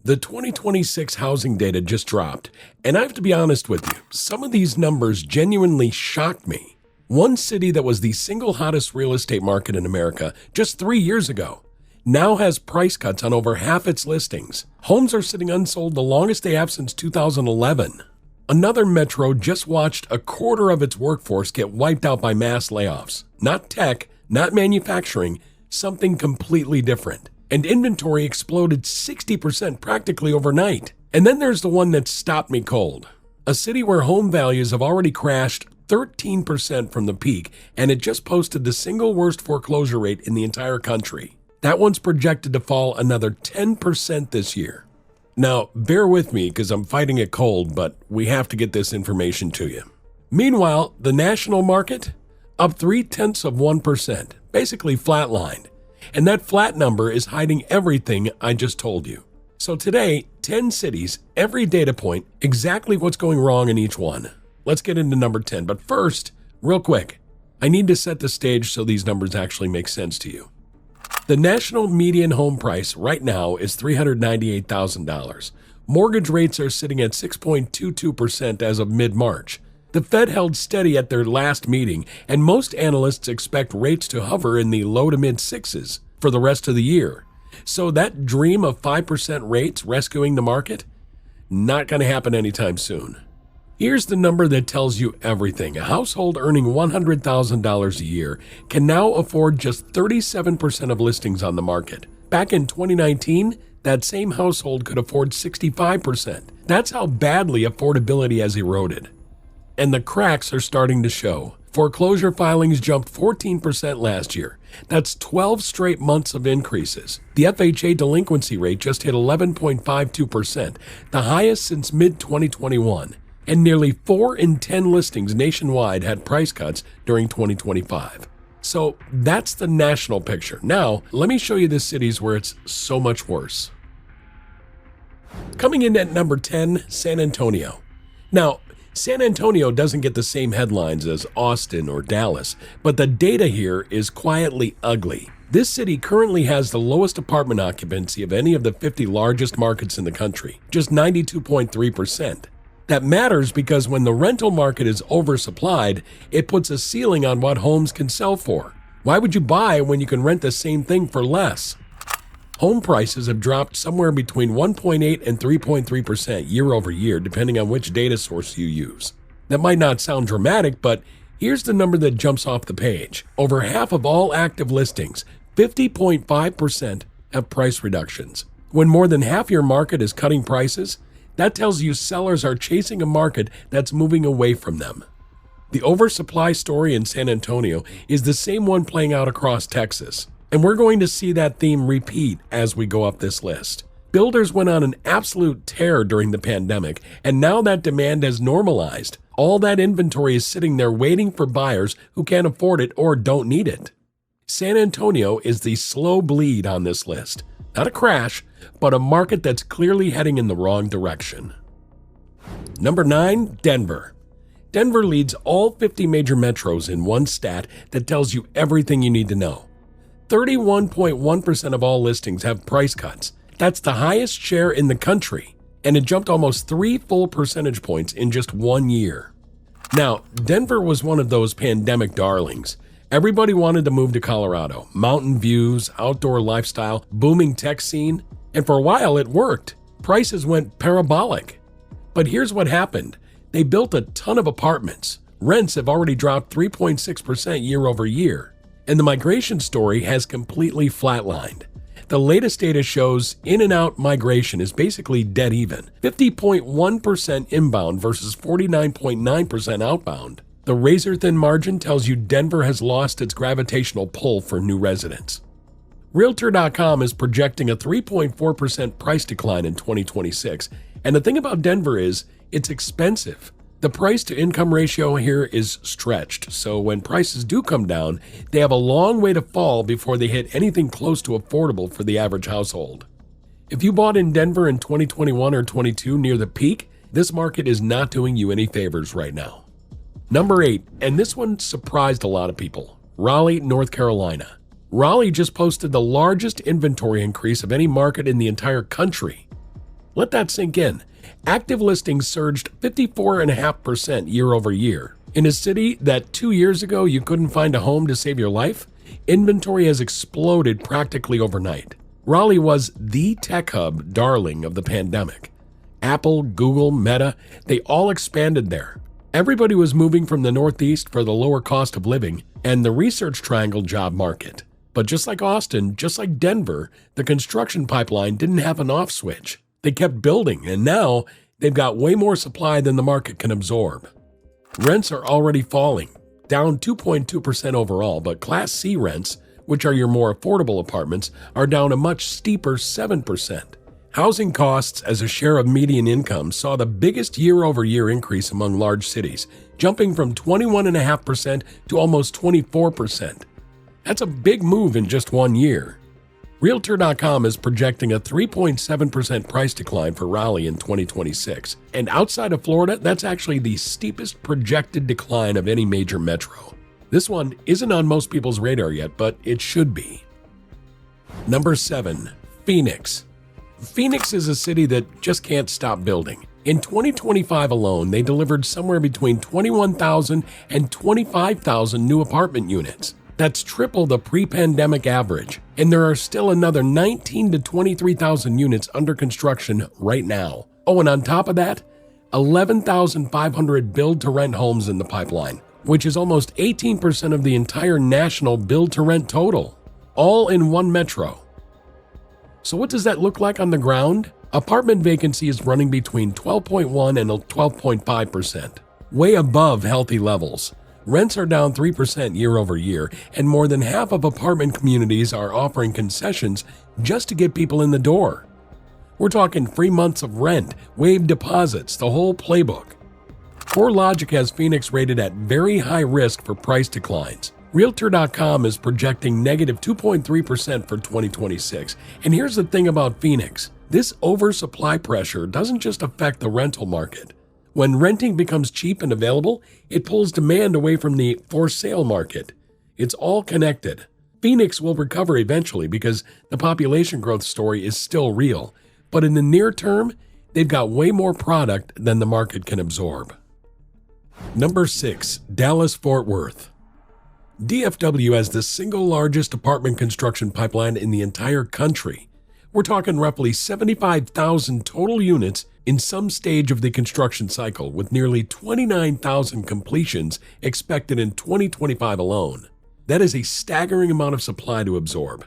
The 2026 housing data just dropped, and I have to be honest with you, some of these numbers genuinely shocked me. One city that was the single hottest real estate market in America just 3 years ago now has price cuts on over half its listings. Homes are sitting unsold the longest they have since 2011. Another metro just watched a quarter of its workforce get wiped out by mass layoffs. Not tech, not manufacturing, something completely different. And inventory exploded 60% practically overnight. And then there's the one that stopped me cold. A city where home values have already crashed 13% from the peak, and it just posted the single worst foreclosure rate in the entire country. That one's projected to fall another 10% this year. Now, bear with me because I'm fighting a cold, but we have to get this information to you. Meanwhile, the national market, up 0.3%, basically flatlined. And that flat number is hiding everything I just told you. So today, 10 cities, every data point, exactly what's going wrong in each one. Let's get into number 10. But first, real quick, I need to set the stage so these numbers actually make sense to you. The national median home price right now is $398,000. Mortgage rates are sitting at 6.22% as of mid-March. The Fed held steady at their last meeting, and most analysts expect rates to hover in the low to mid-sixes for the rest of the year. So that dream of 5% rates rescuing the market? Not going to happen anytime soon. Here's the number that tells you everything. A household earning $100,000 a year can now afford just 37% of listings on the market. Back in 2019, that same household could afford 65%. That's how badly affordability has eroded. And the cracks are starting to show. Foreclosure filings jumped 14% last year. That's 12 straight months of increases. The FHA delinquency rate just hit 11.52%, the highest since mid-2021. And nearly 4 in 10 listings nationwide had price cuts during 2025. So that's the national picture. Now, let me show you the cities where it's so much worse. Coming in at number 10, San Antonio. Now, San Antonio doesn't get the same headlines as Austin or Dallas, but the data here is quietly ugly. This city currently has the lowest apartment occupancy of any of the 50 largest markets in the country, just 92.3%. That matters because when the rental market is oversupplied, it puts a ceiling on what homes can sell for. Why would you buy when you can rent the same thing for less? Home prices have dropped somewhere between 1.8 and 3.3% year over year, depending on which data source you use. That might not sound dramatic, but here's the number that jumps off the page. Over half of all active listings, 50.5%, have price reductions. When more than half your market is cutting prices, that tells you sellers are chasing a market that's moving away from them. The oversupply story in San Antonio is the same one playing out across Texas. And we're going to see that theme repeat as we go up this list. Builders went on an absolute tear during the pandemic, and now that demand has normalized. All that inventory is sitting there waiting for buyers who can't afford it or don't need it. San Antonio is the slow bleed on this list. Not a crash, but a market that's clearly heading in the wrong direction. Number 9, Denver. Denver leads all 50 major metros in one stat that tells you everything you need to know. 31.1% of all listings have price cuts. That's the highest share in the country, and it jumped almost 3 full percentage points in just 1 year. Now, Denver was one of those pandemic darlings. Everybody wanted to move to Colorado. Mountain views, outdoor lifestyle, booming tech scene, and for a while it worked. Prices went parabolic. But here's what happened. They built a ton of apartments. Rents have already dropped 3.6% year over year. And the migration story has completely flatlined. The latest data shows in and out migration is basically dead even, 50.1% inbound versus 49.9% outbound. The razor-thin margin tells you Denver has lost its gravitational pull for new residents. Realtor.com is projecting a 3.4% price decline in 2026, and the thing about Denver is it's expensive. The price-to-income ratio here is stretched, so when prices do come down, they have a long way to fall before they hit anything close to affordable for the average household. If you bought in Denver in 2021 or 22 near the peak, this market is not doing you any favors right now. Number 8, and this one surprised a lot of people, Raleigh, North Carolina. Raleigh just posted the largest inventory increase of any market in the entire country. Let that sink in. Active listings surged 54.5% year over year. In a city that 2 years ago you couldn't find a home to save your life, inventory has exploded practically overnight. Raleigh was the tech hub darling of the pandemic. Apple, Google, Meta, they all expanded there. Everybody was moving from the Northeast for the lower cost of living and the Research Triangle job market. But just like Austin, just like Denver, the construction pipeline didn't have an off switch. They kept building, and now they've got way more supply than the market can absorb. Rents are already falling, down 2.2% overall, but Class C rents, which are your more affordable apartments, are down a much steeper 7%. Housing costs as a share of median income saw the biggest year-over-year increase among large cities, jumping from 21.5% to almost 24%. That's a big move in just 1 year. Realtor.com is projecting a 3.7% price decline for Raleigh in 2026. And outside of Florida, that's actually the steepest projected decline of any major metro. This one isn't on most people's radar yet, but it should be. Number 7. Phoenix. Phoenix is a city that just can't stop building. In 2025 alone, they delivered somewhere between 21,000 and 25,000 new apartment units. That's triple the pre-pandemic average, and there are still another 19,000 to 23,000 units under construction right now. Oh, and on top of that, 11,500 build-to-rent homes in the pipeline, which is almost 18% of the entire national build-to-rent total, all in one metro. So what does that look like on the ground? Apartment vacancy is running between 12.1 and 12.5%, way above healthy levels. Rents are down 3% year over year, and more than half of apartment communities are offering concessions just to get people in the door. We're talking free months of rent, waived deposits, the whole playbook. CoreLogic has Phoenix rated at very high risk for price declines. Realtor.com is projecting negative 2.3% for 2026. And here's the thing about Phoenix. This oversupply pressure doesn't just affect the rental market. When renting becomes cheap and available, it pulls demand away from the for sale market. It's all connected. Phoenix will recover eventually because the population growth story is still real. But in the near term, they've got way more product than the market can absorb. Number 6. Dallas-Fort Worth. DFW has the single largest apartment construction pipeline in the entire country. We're talking roughly 75,000 total units in some stage of the construction cycle, with nearly 29,000 completions expected in 2025 alone. That is a staggering amount of supply to absorb.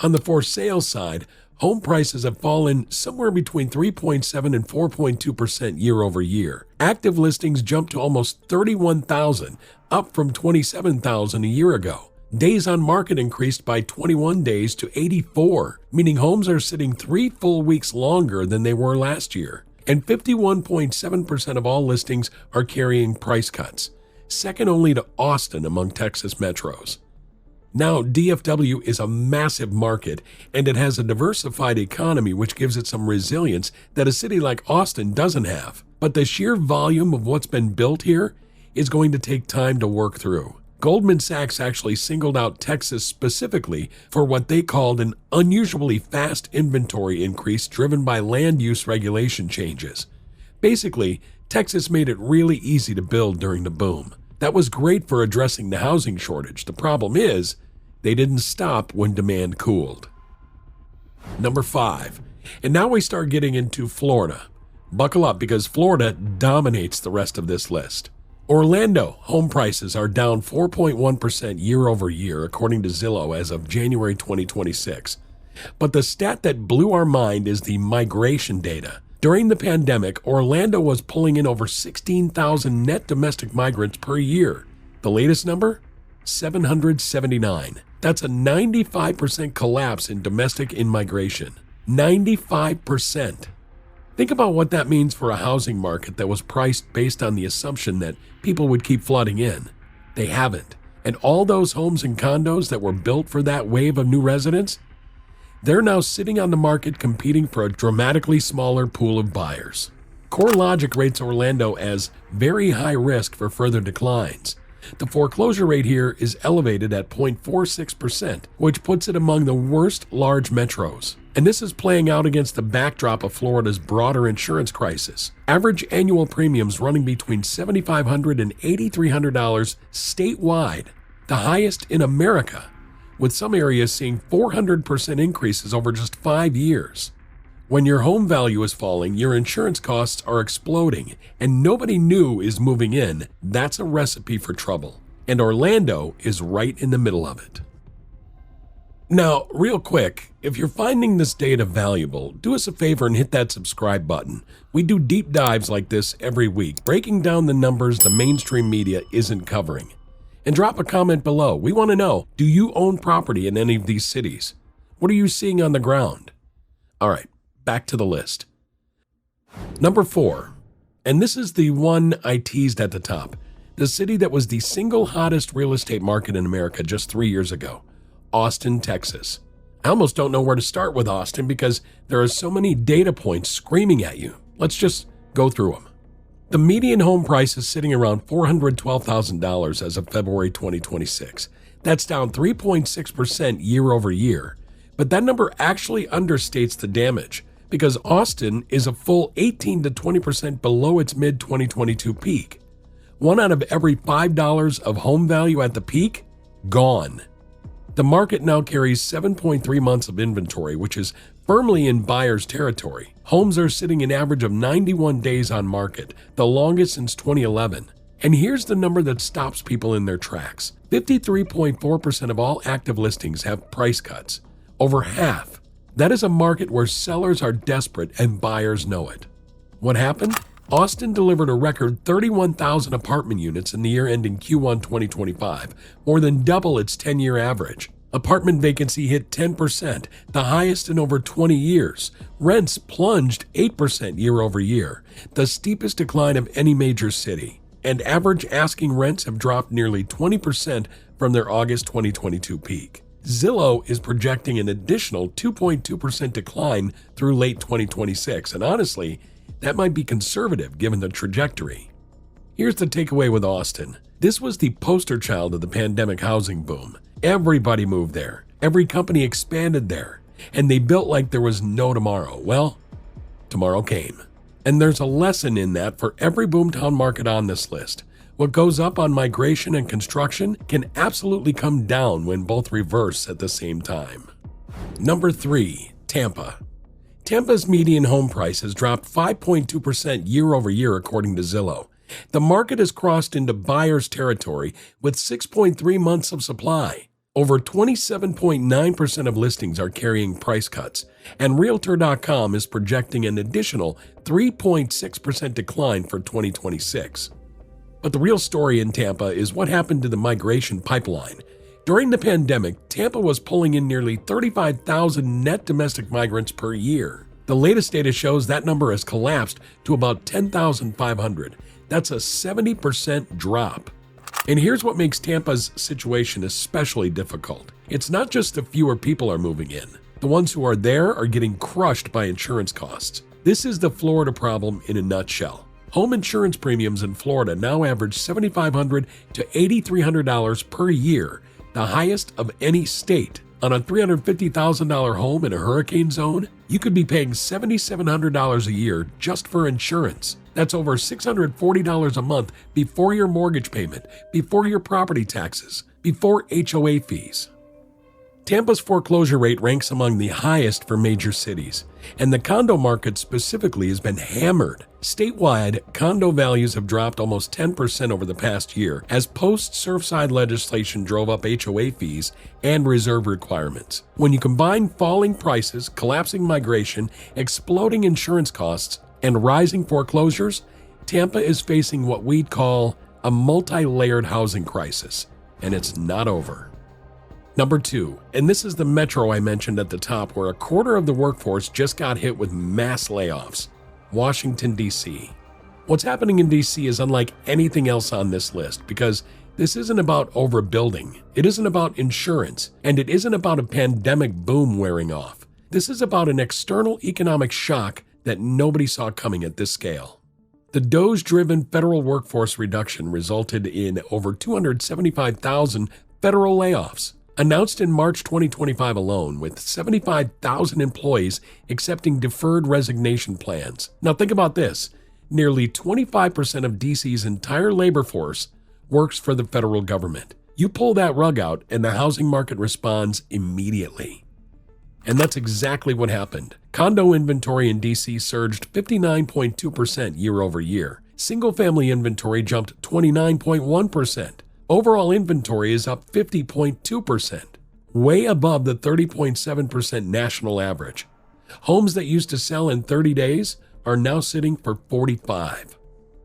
On the for sale side, home prices have fallen somewhere between 3.7 and 4.2% year over year. Active listings jumped to almost 31,000, up from 27,000 a year ago. Days on market increased by 21 days to 84, meaning homes are sitting 3 full weeks longer than they were last year. And 51.7% of all listings are carrying price cuts, second only to Austin among Texas metros. Now, DFW is a massive market, and it has a diversified economy which gives it some resilience that a city like Austin doesn't have. But the sheer volume of what's been built here is going to take time to work through. Goldman Sachs actually singled out Texas specifically for what they called an unusually fast inventory increase driven by land use regulation changes. Basically, Texas made it really easy to build during the boom. That was great for addressing the housing shortage. The problem is, they didn't stop when demand cooled. Number 5. And now we start getting into Florida. Buckle up because Florida dominates the rest of this list. Orlando home prices are down 4.1% year over year, according to Zillow as of January 2026. But the stat that blew our mind is the migration data. During the pandemic, Orlando was pulling in over 16,000 net domestic migrants per year. The latest number? 779. That's a 95% collapse in domestic in-migration. 95%. Think about what that means for a housing market that was priced based on the assumption that people would keep flooding in. They haven't. And all those homes and condos that were built for that wave of new residents, they're now sitting on the market competing for a dramatically smaller pool of buyers. CoreLogic rates Orlando as very high risk for further declines. The foreclosure rate here is elevated at 0.46%, which puts it among the worst large metros. And this is playing out against the backdrop of Florida's broader insurance crisis. Average annual premiums running between $7,500 and $8,300 statewide, the highest in America, with some areas seeing 400% increases over just 5 years. When your home value is falling, your insurance costs are exploding, and nobody new is moving in. That's a recipe for trouble. And Orlando is right in the middle of it. Now, real quick, if you're finding this data valuable, do us a favor and hit that subscribe button. We do deep dives like this every week, breaking down the numbers the mainstream media isn't covering. And drop a comment below. We want to know, do you own property in any of these cities? What are you seeing on the ground? All right, back to the list. Number 4, and this is the one I teased at the top, the city that was the single hottest real estate market in America just 3 years ago. Austin, Texas. I almost don't know where to start with Austin because there are so many data points screaming at you. Let's just go through them. The median home price is sitting around $412,000 as of February 2026. That's down 3.6% year over year. But that number actually understates the damage because Austin is a full 18 to 20% below its mid-2022 peak. 1 out of every $5 of home value at the peak, gone. The market now carries 7.3 months of inventory, which is firmly in buyer's territory. Homes are sitting an average of 91 days on market, the longest since 2011. And here's the number that stops people in their tracks. 53.4% of all active listings have price cuts. Over half. That is a market where sellers are desperate and buyers know it. What happened? Austin delivered a record 31,000 apartment units in the year ending Q1 2025, more than double its 10-year average. Apartment vacancy hit 10%, the highest in over 20 years. Rents plunged 8% year over year, the steepest decline of any major city. And average asking rents have dropped nearly 20% from their August 2022 peak. Zillow is projecting an additional 2.2% decline through late 2026, and honestly, that might be conservative given the trajectory. Here's the takeaway with Austin. This was the poster child of the pandemic housing boom. Everybody moved there. Every company expanded there. And they built like there was no tomorrow. Well, tomorrow came. And there's a lesson in that for every boomtown market on this list. What goes up on migration and construction can absolutely come down when both reverse at the same time. Number 3, Tampa. Tampa's median home price has dropped 5.2% year over year, according to Zillow. The market has crossed into buyer's territory with 6.3 months of supply. Over 27.9% of listings are carrying price cuts, and Realtor.com is projecting an additional 3.6% decline for 2026. But the real story in Tampa is what happened to the migration pipeline. During the pandemic, Tampa was pulling in nearly 35,000 net domestic migrants per year. The latest data shows that number has collapsed to about 10,500. That's a 70% drop. And here's what makes Tampa's situation especially difficult. It's not just the fewer people are moving in. The ones who are there are getting crushed by insurance costs. This is the Florida problem in a nutshell. Home insurance premiums in Florida now average $7,500 to $8,300 per year, the highest of any state. On a $350,000 home in a hurricane zone, you could be paying $7,700 a year just for insurance. That's over $640 a month before your mortgage payment, before your property taxes, before HOA fees. Tampa's foreclosure rate ranks among the highest for major cities, and the condo market specifically has been hammered. Statewide, condo values have dropped almost 10% over the past year as post-Surfside legislation drove up HOA fees and reserve requirements. When you combine falling prices, collapsing migration, exploding insurance costs, and rising foreclosures, Tampa is facing what we'd call a multi-layered housing crisis, and it's not over. Number 2, and this is the metro I mentioned at the top where a quarter of the workforce just got hit with mass layoffs, Washington, D.C. What's happening in D.C. is unlike anything else on this list because this isn't about overbuilding, it isn't about insurance, and it isn't about a pandemic boom wearing off. This is about an external economic shock that nobody saw coming at this scale. The DOGE-driven federal workforce reduction resulted in over 275,000 federal layoffs. announced in March 2025 alone, with 75,000 employees accepting deferred resignation plans. Now think about this. Nearly 25% of DC's entire labor force works for the federal government. You pull that rug out and the housing market responds immediately. And that's exactly what happened. Condo inventory in DC surged 59.2% year over year. Single-family inventory jumped 29.1%. Overall inventory is up 50.2%, way above the 30.7% national average. Homes that used to sell in 30 days are now sitting for 45.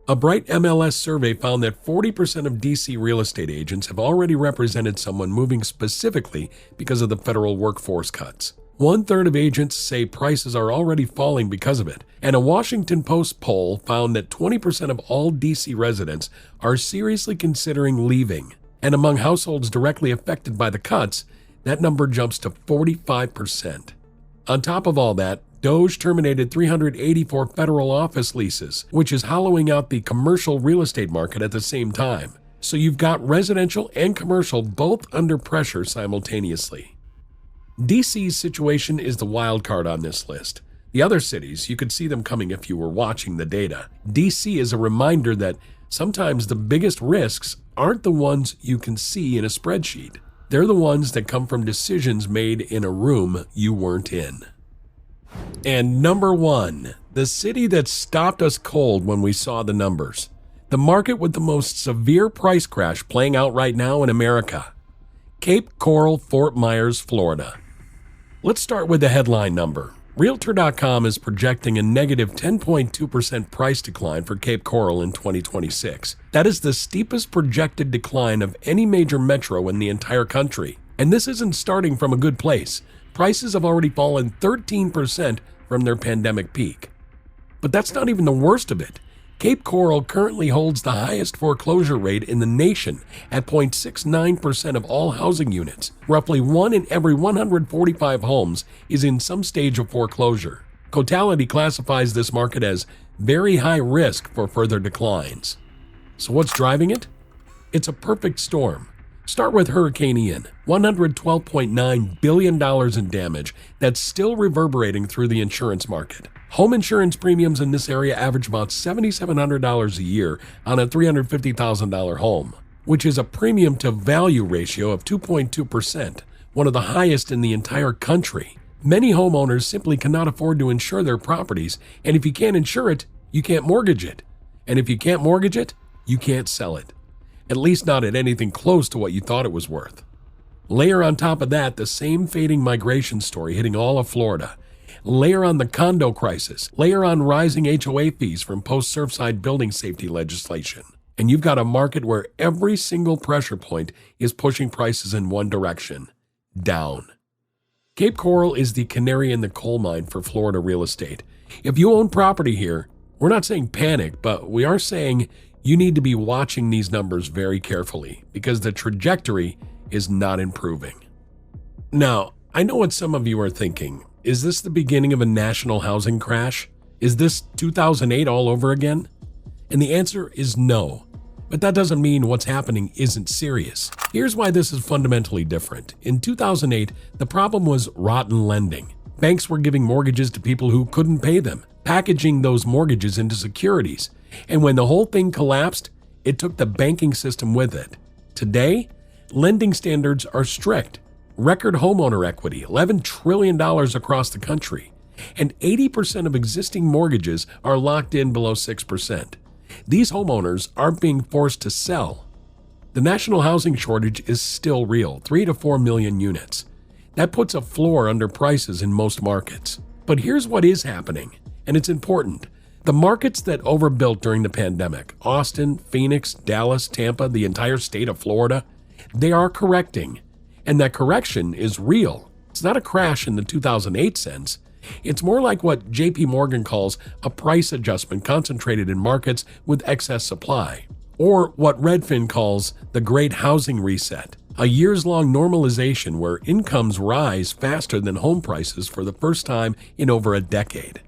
A Bright MLS survey found that 40% of DC real estate agents have already represented someone moving specifically because of the federal workforce cuts. 1/3 of agents say prices are already falling because of it, and a Washington Post poll found that 20% of all DC residents are seriously considering leaving. And among households directly affected by the cuts, that number jumps to 45%. On top of all that, DOGE terminated 384 federal office leases, which is hollowing out the commercial real estate market at the same time. So you've got residential and commercial both under pressure simultaneously. DC's situation is the wild card on this list. The other cities, you could see them coming if you were watching the data. DC is a reminder that sometimes the biggest risks aren't the ones you can see in a spreadsheet. They're the ones that come from decisions made in a room you weren't in. And number one, the city that stopped us cold when we saw the numbers. The market with the most severe price crash playing out right now in America. Cape Coral, Fort Myers, Florida. Let's start with the headline number. Realtor.com is projecting a negative 10.2% price decline for Cape Coral in 2026. That is the steepest projected decline of any major metro in the entire country. And this isn't starting from a good place. Prices have already fallen 13% from their pandemic peak. But that's not even the worst of it. Cape Coral currently holds the highest foreclosure rate in the nation at 0.69% of all housing units. Roughly 1 in every 145 homes is in some stage of foreclosure. Cotality classifies this market as very high risk for further declines. So what's driving it? It's a perfect storm. Start with Hurricane Ian, $112.9 billion in damage that's still reverberating through the insurance market. Home insurance premiums in this area average about $7,700 a year on a $350,000 home, which is a premium to value ratio of 2.2%, one of the highest in the entire country. Many homeowners simply cannot afford to insure their properties, and if you can't insure it, you can't mortgage it. And if you can't mortgage it, you can't sell it. At least not at anything close to what you thought it was worth. Layer on top of that the same fading migration story hitting all of Florida. Layer on the condo crisis. Layer on rising HOA fees from post-Surfside building safety legislation. And you've got a market where every single pressure point is pushing prices in one direction, down. Cape Coral is the canary in the coal mine for Florida real estate. If you own property here, we're not saying panic, but we are saying you need to be watching these numbers very carefully because the trajectory is not improving. Now, I know what some of you are thinking. Is this the beginning of a national housing crash? Is this 2008 all over again? And the answer is no. But that doesn't mean what's happening isn't serious. Here's why this is fundamentally different. In 2008, the problem was rotten lending. Banks were giving mortgages to people who couldn't pay them, packaging those mortgages into securities. And when the whole thing collapsed, it took the banking system with it. Today, lending standards are strict. Record homeowner equity, $11 trillion across the country. And 80% of existing mortgages are locked in below 6%. These homeowners aren't being forced to sell. The national housing shortage is still real, 3 to 4 million units. That puts a floor under prices in most markets. But here's what is happening, and it's important. The markets that overbuilt during the pandemic, Austin, Phoenix, Dallas, Tampa, the entire state of Florida, they are correcting. And that correction is real. It's not a crash in the 2008 sense. It's more like what JP Morgan calls a price adjustment concentrated in markets with excess supply, or what Redfin calls the Great Housing Reset, a years-long normalization where incomes rise faster than home prices for the first time in over a decade.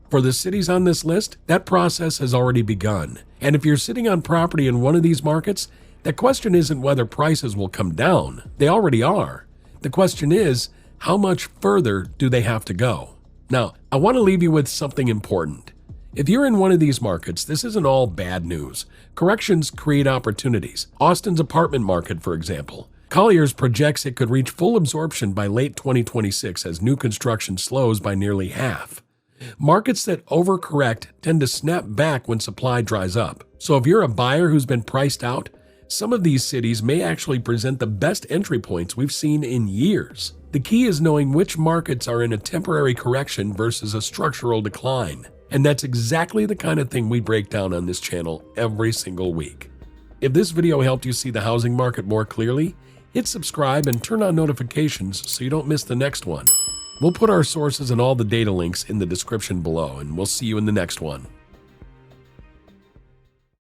For the cities on this list, that process has already begun. And if you're sitting on property in one of these markets, The question isn't whether prices will come down. They already are. The question is, how much further do they have to go? Now, I want to leave you with something important. If you're in one of these markets, this isn't all bad news. Corrections create opportunities. Austin's apartment market, for example. Colliers projects it could reach full absorption by late 2026 as new construction slows by nearly half. Markets that overcorrect tend to snap back when supply dries up. So if you're a buyer who's been priced out, some of these cities may actually present the best entry points we've seen in years. The key is knowing which markets are in a temporary correction versus a structural decline. And that's exactly the kind of thing we break down on this channel every single week. If this video helped you see the housing market more clearly, hit subscribe and turn on notifications so you don't miss the next one. We'll put our sources and all the data links in the description below, and we'll see you in the next one.